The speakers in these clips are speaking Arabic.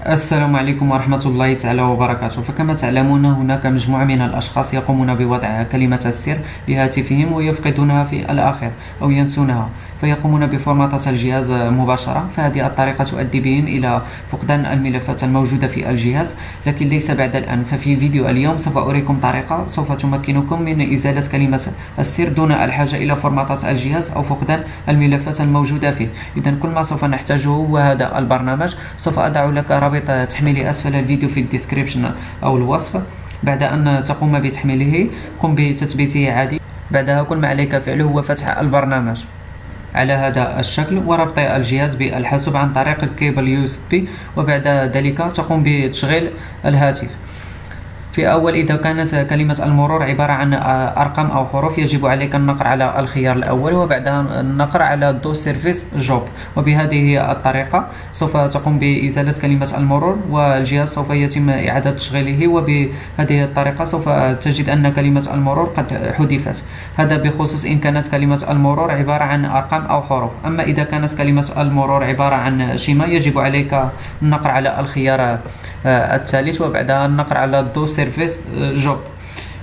السلام عليكم ورحمة الله تعالى وبركاته. فكما تعلمون هناك مجموعة من الأشخاص يقومون بوضع كلمة السر لهاتفهم ويفقدونها في الآخر أو ينسونها، فيقومون بفورماطة الجهاز مباشرة. فهذه الطريقة تؤدي بهم إلى فقدان الملفات الموجودة في الجهاز، لكن ليس بعد الآن. ففي فيديو اليوم سوف أريكم طريقة سوف تمكنكم من إزالة كلمة السر دون الحاجة إلى فورماطة الجهاز أو فقدان الملفات الموجودة فيه. إذا كل ما سوف نحتاجه هو هذا البرنامج. سوف أضع لك رابط تحميله أسفل الفيديو في الديسكريبشن أو الوصف. بعد أن تقوم بتحميله قم بتثبيته عادي. بعدها كل ما عليك فعله هو فتح البرنامج على هذا الشكل وربط الجهاز بالحاسوب عن طريق الكيبل USB، وبعد ذلك تقوم بتشغيل الهاتف. في أول إذا كانت كلمة المرور عبارة عن أرقام أو حروف يجب عليك النقر على الخيار الأول وبعدها النقر على دو سيرفيس جوب. وبهذه الطريقة سوف تقوم بإزالة كلمة المرور والجهاز سوف يتم إعادة تشغيله، وبهذه الطريقة سوف تجد أن كلمة المرور قد حذفت. هذا بخصوص إن كانت كلمة المرور عبارة عن أرقام أو حروف. أما إذا كانت كلمة المرور عبارة عن شيما يجب عليك النقر على الخيار الثالث وبعدها النقر على دو سيرفيس جوب.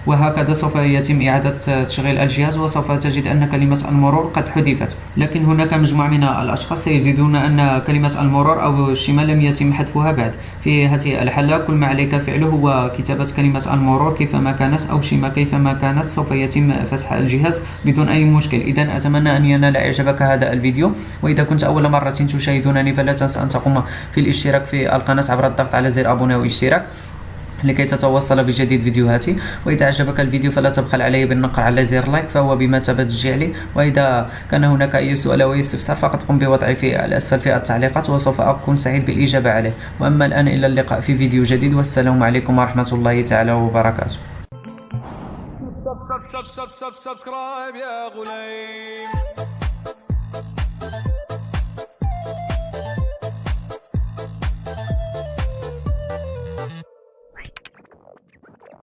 وهكذا سوف يتم إعادة تشغيل الجهاز وسوف تجد أن كلمة المرور قد حذفت. لكن هناك مجموعة من الأشخاص سيجدون أن كلمة المرور أو الشيما لم يتم حذفها بعد. في هذه الحالة كل ما عليك فعله هو كتابة كلمة المرور كيفما كانت أو شيما كيفما كانت. سوف يتم فتح الجهاز بدون أي مشكل. إذا أتمنى أن ينال إعجابك هذا الفيديو، وإذا كنت أول مرة تشاهدونني فلا تنسى أن تقوم في الاشتراك في القناة عبر الضغط على زر أبوني واشتراك لكي تتوصل بجديد فيديوهاتي. وإذا أعجبك الفيديو فلا تبخل علي بالنقر على زر لايك فهو بمثابة تشجيع لي. وإذا كان هناك أي سؤال أو استفسار فقط قم بوضعه في الأسفل في التعليقات وسوف أكون سعيد بالإجابة عليه. وأما الآن إلى اللقاء في فيديو جديد، والسلام عليكم ورحمة الله تعالى وبركاته. سبسكرايب يا غليم.